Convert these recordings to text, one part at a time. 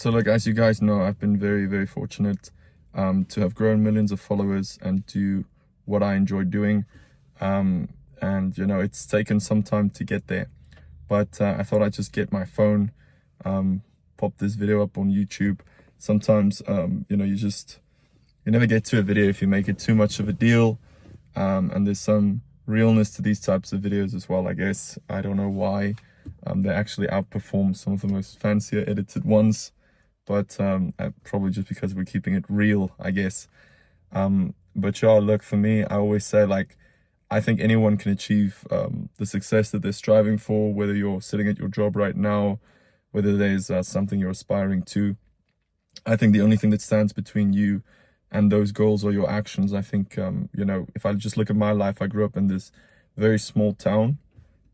So look, as you guys know, I've been very, very fortunate to have grown millions of followers and do what I enjoy doing. And it's taken some time to get there, but I thought I'd just get my phone, pop this video up on YouTube. Sometimes, you never get to a video if you make it too much of a deal. And there's some realness to these types of videos as well, I guess. I don't know why. They actually outperform some of the most fancier edited ones. But probably just because we're keeping it real, I guess. But yeah, look, for me, I always say, like, I think anyone can achieve the success that they're striving for, whether you're sitting at your job right now, whether there's something you're aspiring to. I think the only thing that stands between you and those goals are your actions. I think, if I just look at my life, I grew up in this very small town.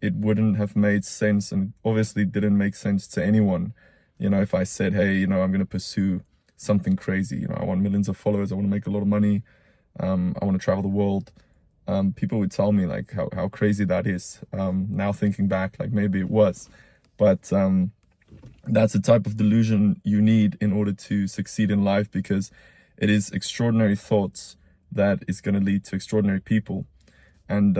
It wouldn't have made sense, and obviously didn't make sense to anyone. If I said, hey, I'm going to pursue something crazy, I want millions of followers, I want to make a lot of money, I want to travel the world, people would tell me like how crazy that is. Now thinking back, like maybe it was, but that's the type of delusion you need in order to succeed in life, because it is extraordinary thoughts that is going to lead to extraordinary people. And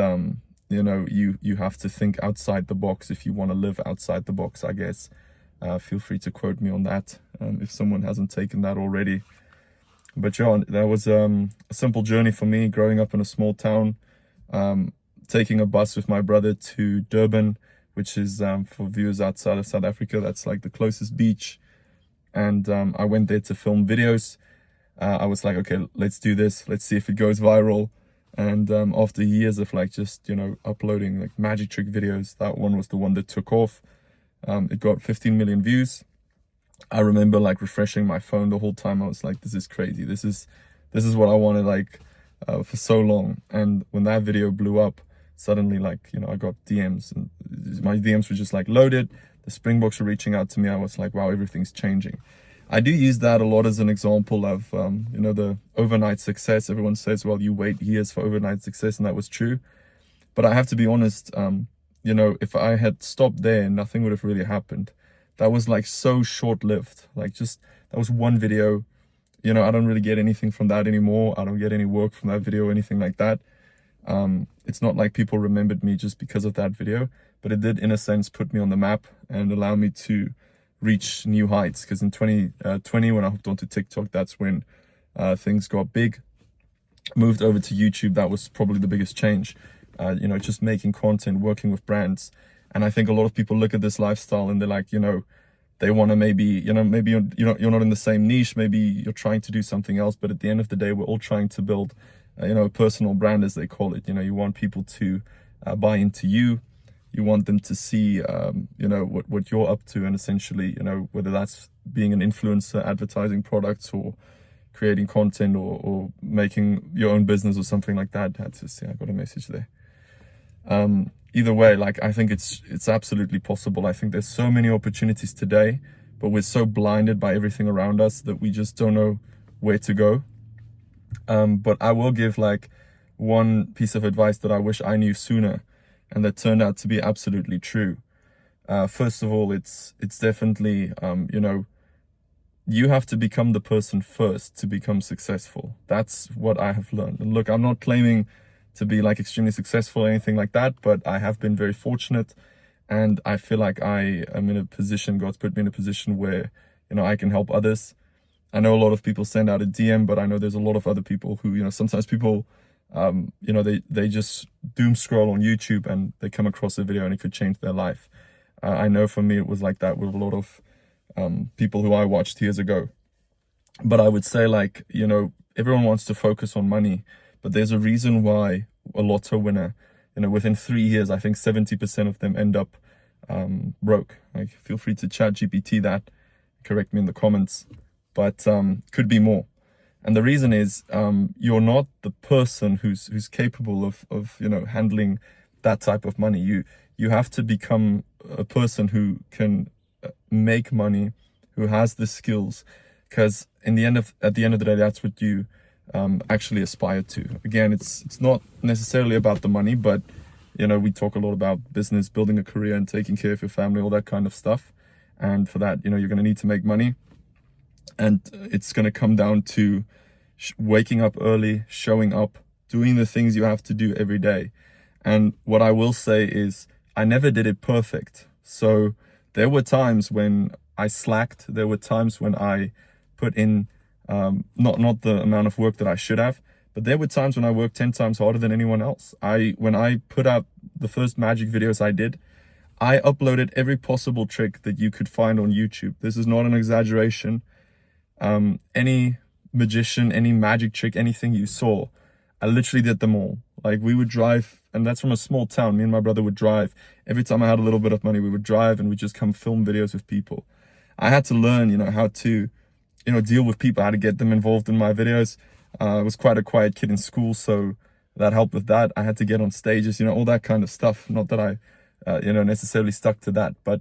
you have to think outside the box if you want to live outside the box, I guess. Feel free to quote me on that if someone hasn't taken that already. But yeah, that was a simple journey for me, growing up in a small town, taking a bus with my brother to Durban, which is, for viewers outside of South Africa, that's like the closest beach. And I went there to film videos. I was like, okay, let's do this. Let's see if it goes viral. And after years of just, uploading like magic trick videos, that one was the one that took off. It got 15 million views. I remember like refreshing my phone the whole time. I was like, this is crazy. This is what I wanted for so long. And when that video blew up, suddenly I got DMs, and my DMs were just like loaded. The Springboks were reaching out to me. I was like, wow, everything's changing. I do use that a lot as an example of, the overnight success. Everyone says, well, you wait years for overnight success, and that was true. But I have to be honest, if I had stopped there, nothing would have really happened. That was so short-lived. That was one video. I don't really get anything from that anymore. I don't get any work from that video or anything like that. It's not like people remembered me just because of that video, but it did, in a sense, put me on the map and allow me to reach new heights. Because in 2020, when I hopped onto TikTok, that's when things got big. Moved over to YouTube. That was probably the biggest change. Just making content, working with brands. And I think a lot of people look at this lifestyle and they're like, they want to maybe you're not in the same niche. Maybe you're trying to do something else. But at the end of the day, we're all trying to build, a personal brand, as they call it. You want people to buy into you. You want them to see, what you're up to. And essentially, whether that's being an influencer, advertising products, or creating content, or making your own business or something like that. I got a message there. Either way, I think it's absolutely possible. I think there's so many opportunities today, but we're so blinded by everything around us that we just don't know where to go. But I will give one piece of advice that I wish I knew sooner, and that turned out to be absolutely true. First of all, it's definitely, you have to become the person first to become successful. That's what I have learned. And look, I'm not claiming to be extremely successful or anything like that, but I have been very fortunate, and I feel like I am in a position, God's put me in a position where, I can help others. I know a lot of people send out a DM, but I know there's a lot of other people who, sometimes people, they just doom scroll on YouTube and they come across a video and it could change their life. I know for me, it was like that with a lot of people who I watched years ago. But I would say everyone wants to focus on money, but there's a reason why a lotto winner, within 3 years, I think 70% of them end up broke. Feel free to chat GPT that, correct me in the comments, but could be more. And the reason is you're not the person who's capable of handling that type of money. You have to become a person who can make money, who has the skills, because at the end of the day, that's what you actually aspire to. Again, it's not necessarily about the money, but we talk a lot about business, building a career, and taking care of your family, all that kind of stuff. And for that, you're going to need to make money. And it's going to come down to waking up early, showing up, doing the things you have to do every day. And what I will say is I never did it perfect. So there were times when I slacked. There were times when I put in not the amount of work that I should have. But there were times when I worked 10 times harder than anyone else. When I put out the first magic videos I did, I uploaded every possible trick that you could find on YouTube. This is not an exaggeration. Any magician, any magic trick, anything you saw, I literally did them all. Like, we would drive, and that's from a small town. Me and my brother would drive. Every time I had a little bit of money, we would drive and we'd just come film videos with people. I had to learn, how to, deal with people, how to get them involved in my videos. I was quite a quiet kid in school, so that helped with that. I had to get on stages, all that kind of stuff. Not that I, necessarily stuck to that, but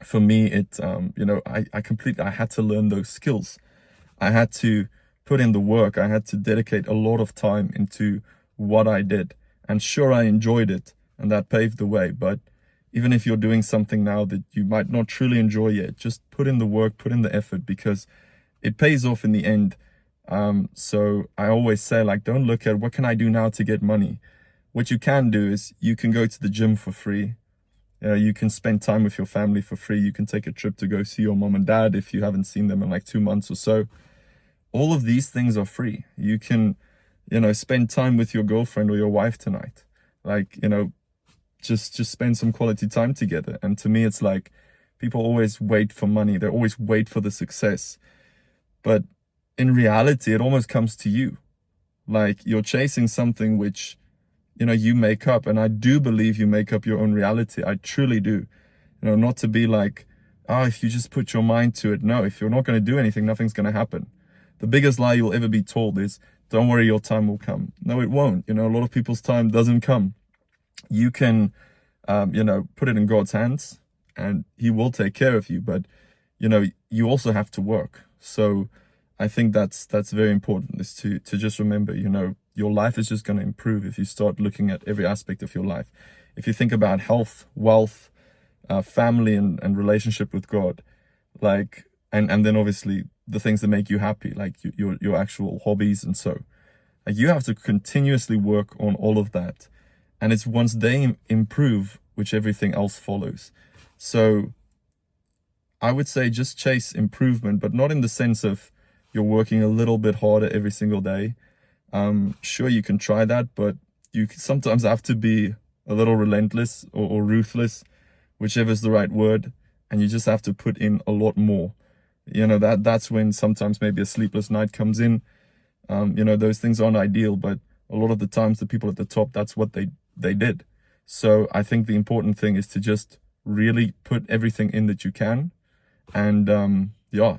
for me, I had to learn those skills. I had to put in the work. I had to dedicate a lot of time into what I did. And sure, I enjoyed it, and that paved the way. But even if you're doing something now that you might not truly enjoy yet, just put in the work, put in the effort, because it pays off in the end. So I always say, don't look at what can I do now to get money. What you can do is you can go to the gym for free. You can spend time with your family for free. You can take a trip to go see your mom and dad if you haven't seen them in 2 months or so. All of these things are free. You can, spend time with your girlfriend or your wife tonight. Just spend some quality time together. And to me, it's people always wait for money. They always wait for the success. But in reality, it almost comes to you. You're chasing something which, you make up. And I do believe you make up your own reality. I truly do. Not to be if you just put your mind to it. No, if you're not going to do anything, nothing's going to happen. The biggest lie you'll ever be told is, don't worry, your time will come. No, it won't. A lot of people's time doesn't come. You can, put it in God's hands and he will take care of you. But, you also have to work. So I think that's very important, is to just remember, your life is just going to improve if you start looking at every aspect of your life. If you think about health, wealth, family, and relationship with God, and then obviously the things that make you happy, your actual hobbies. And so you have to continuously work on all of that. And it's once they improve, which everything else follows. So I would say just chase improvement, but not in the sense of you're working a little bit harder every single day. Sure, you can try that, but you sometimes have to be a little relentless or ruthless, whichever is the right word. And you just have to put in a lot more. That's when sometimes maybe a sleepless night comes in. Those things aren't ideal, but a lot of the times the people at the top, that's what they did. So I think the important thing is to just really put everything in that you can. And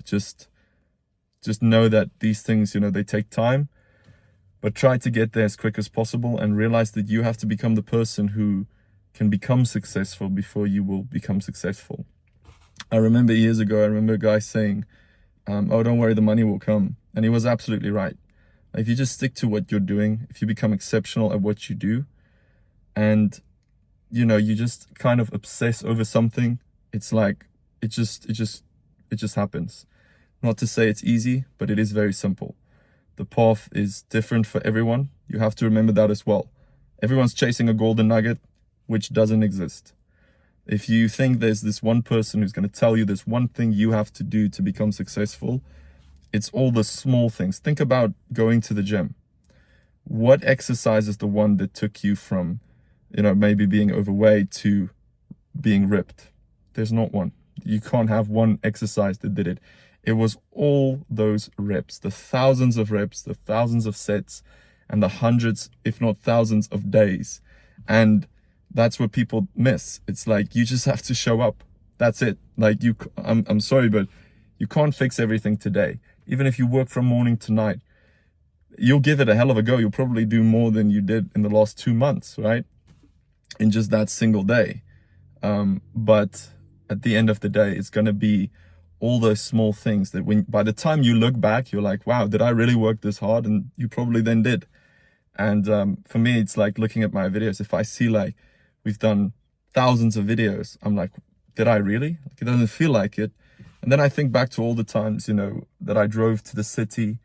just know that these things, they take time, but try to get there as quick as possible and realize that you have to become the person who can become successful before you will become successful. I remember years ago, a guy saying, oh, don't worry, the money will come. And he was absolutely right. If you just stick to what you're doing, if you become exceptional at what you do, and, you just kind of obsess over something, it's it just happens. Not to say it's easy, but it is very simple. The path is different for everyone. You have to remember that as well. Everyone's chasing a golden nugget, which doesn't exist. If you think there's this one person who's going to tell you this one thing you have to do to become successful, it's all the small things. Think about going to the gym. What exercise is the one that took you from, maybe being overweight to being ripped? There's not one. You can't have one exercise that did it. It was all those reps, the thousands of reps, the thousands of sets, and the hundreds, if not thousands of days. And that's what people miss. It's you just have to show up. That's it. I'm sorry, but you can't fix everything today. Even if you work from morning to night, you'll give it a hell of a go. You'll probably do more than you did in the last 2 months, right? In just that single day. But at the end of the day, it's going to be all those small things that by the time you look back, you're like, wow, did I really work this hard? And you probably then did. And for me, it's looking at my videos. If I see we've done thousands of videos, I'm like, did I really? It doesn't feel like it. And then I think back to all the times, that I drove to the city,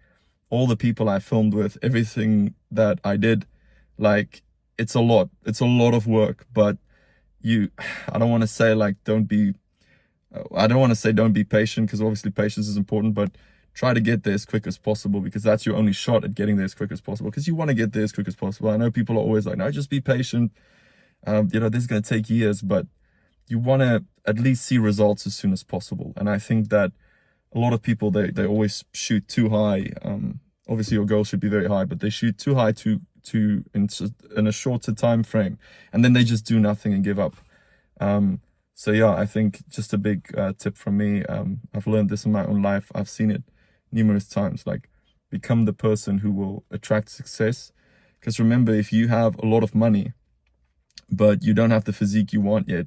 all the people I filmed with, everything that I did. Like, it's a lot. It's a lot of work, but I don't want to say like, don't be patient, because obviously patience is important, but try to get there as quick as possible, because that's your only shot at getting there as quick as possible, because you want to get there as quick as possible. I know people are always like, no, just be patient. This is going to take years, but you want to at least see results as soon as possible. And I think that a lot of people, they always shoot too high. Obviously your goal should be very high, but they shoot too high in a shorter time frame, and then they just do nothing and give up. So yeah, I think just a big tip from me. I've learned this in my own life. I've seen it numerous times. Like, become the person who will attract success. Because remember, if you have a lot of money, but you don't have the physique you want yet,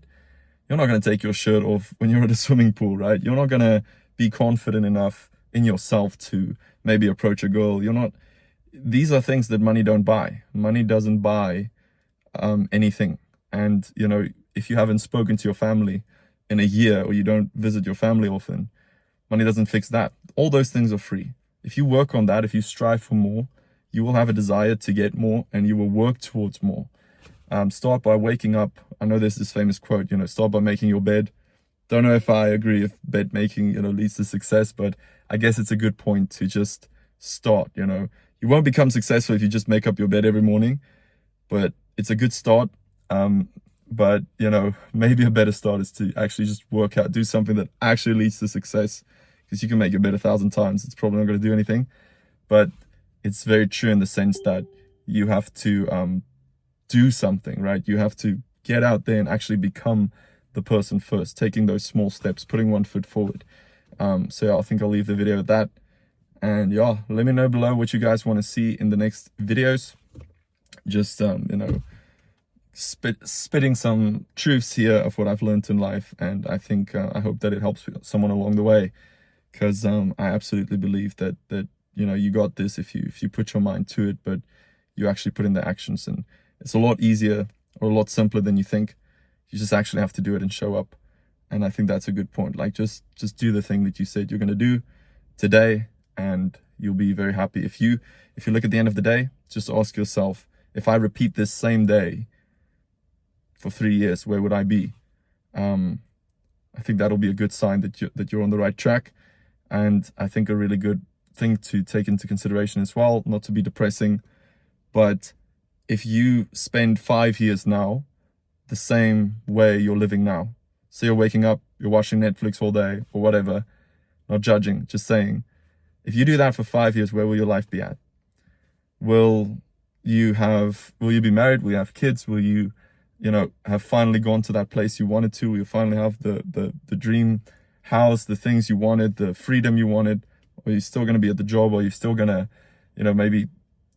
you're not going to take your shirt off when you're at a swimming pool, right? You're not going to be confident enough in yourself to maybe approach a girl. These are things that money don't buy. Money doesn't buy anything. And, if you haven't spoken to your family in a year, or you don't visit your family often, money doesn't fix that. All those things are free. If you work on that, if you strive for more, you will have a desire to get more, and you will work towards more. Start by waking up. I know there's this famous quote, start by making your bed. Don't know if I agree if bed making, leads to success, but I guess it's a good point to just start. You won't become successful if you just make up your bed every morning, but it's a good start. But maybe a better start is to actually just work out, do something that actually leads to success, because you can make your bed 1,000 times. It's probably not going to do anything, but it's very true in the sense that you have to do something, right? You have to get out there and actually become the person first, taking those small steps, putting one foot forward. So yeah, I think I'll leave the video at that. And yeah, let me know below what you guys want to see in the next videos. Just, spitting some truths here of what I've learned in life. And I think, I hope that it helps someone along the way, because I absolutely believe that you got this if you put your mind to it, but you actually put in the actions. And it's a lot easier, or a lot simpler than you think. You just actually have to do it and show up. And I think that's a good point. Like, just do the thing that you said you're going to do today, and you'll be very happy. If you look at the end of the day, just ask yourself, if I repeat this same day for 3 years, where would I be? I think that'll be a good sign that you're on the right track. And I think a really good thing to take into consideration as well, not to be depressing, but if you spend 5 years now the same way you're living now, so you're waking up, you're watching Netflix all day or whatever, not judging, just saying, if you do that for 5 years, where will your life be at? Will you be married? Will you have kids? Will you have finally gone to that place you wanted to? Will you finally have the dream house, the things you wanted, the freedom you wanted? Or are you still going to be at the job? Or are you still going to, maybe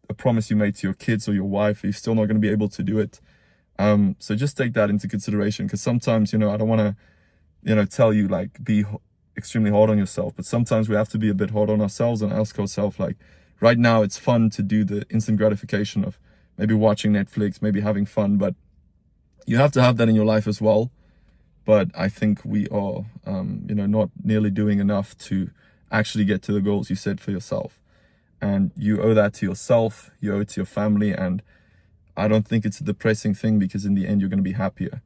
a promise you made to your kids or your wife, are you still not going to be able to do it? So just take that into consideration, because sometimes, I don't want to, tell you like be extremely hard on yourself, but sometimes we have to be a bit hard on ourselves and ask ourselves, like, right now it's fun to do the instant gratification of maybe watching Netflix, maybe having fun, but you have to have that in your life as well. But I think we are, not nearly doing enough to actually get to the goals you set for yourself. And you owe that to yourself, you owe it to your family, and I don't think it's a depressing thing, because in the end, you're going to be happier.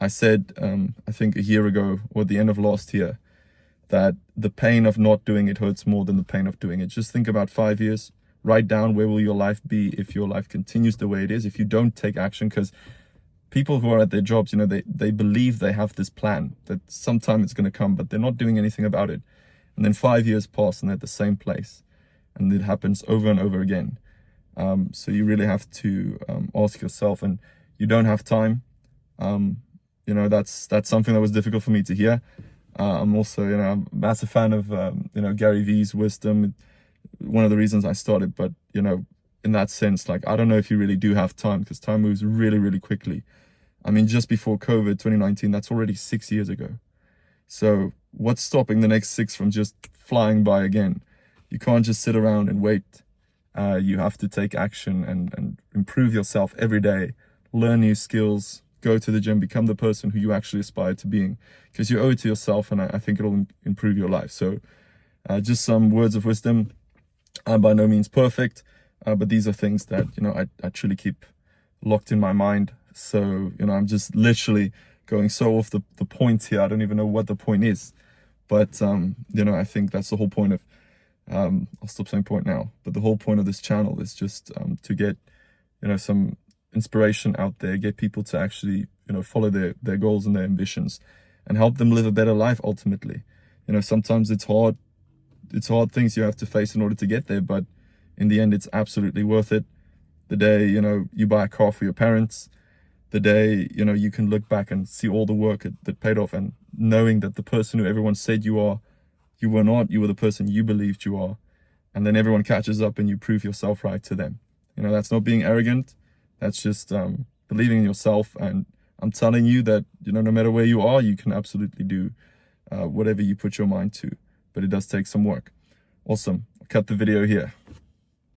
I said, I think a year ago, or at the end of last year, that the pain of not doing it hurts more than the pain of doing it. Just think about 5 years. Write down, where will your life be if your life continues the way it is, if you don't take action? Because people who are at their jobs, they believe they have this plan, that sometime it's going to come, but they're not doing anything about it. And then 5 years pass and they're at the same place. And it happens over and over again. So you really have to ask yourself, and you don't have time. That's something that was difficult for me to hear. I'm also, I'm a massive fan of, Gary V's wisdom. One of the reasons I started, but, in that sense, like, I don't know if you really do have time, because time moves really, really quickly. I mean, just before COVID, 2019, that's already 6 years ago. So what's stopping the next 6 from just flying by again? You can't just sit around and wait. You have to take action and improve yourself every day, learn new skills, go to the gym, become the person who you actually aspire to being, because you owe it to yourself, and I think it'll improve your life. So just some words of wisdom. I'm by no means perfect, but these are things that, you know, I truly keep locked in my mind. So, you know, I'm just literally going so off the point here. I don't even know what the point is, but you know, I think that's the whole point of I'll stop saying point now, but the whole point of this channel is just to get, you know, some inspiration out there, get people to actually, you know, follow their goals and their ambitions, and help them live a better life ultimately. You know, sometimes it's hard things you have to face in order to get there, but in the end, it's absolutely worth it. The day, you know, you buy a car for your parents, the day, you know, you can look back and see all the work that paid off, and knowing that the person who everyone said you are, you were not, you were the person you believed you are. And then everyone catches up and you prove yourself right to them. You know, that's not being arrogant. That's just believing in yourself. And I'm telling you that, you know, no matter where you are, you can absolutely do whatever you put your mind to. But it does take some work. Awesome. I'll cut the video here.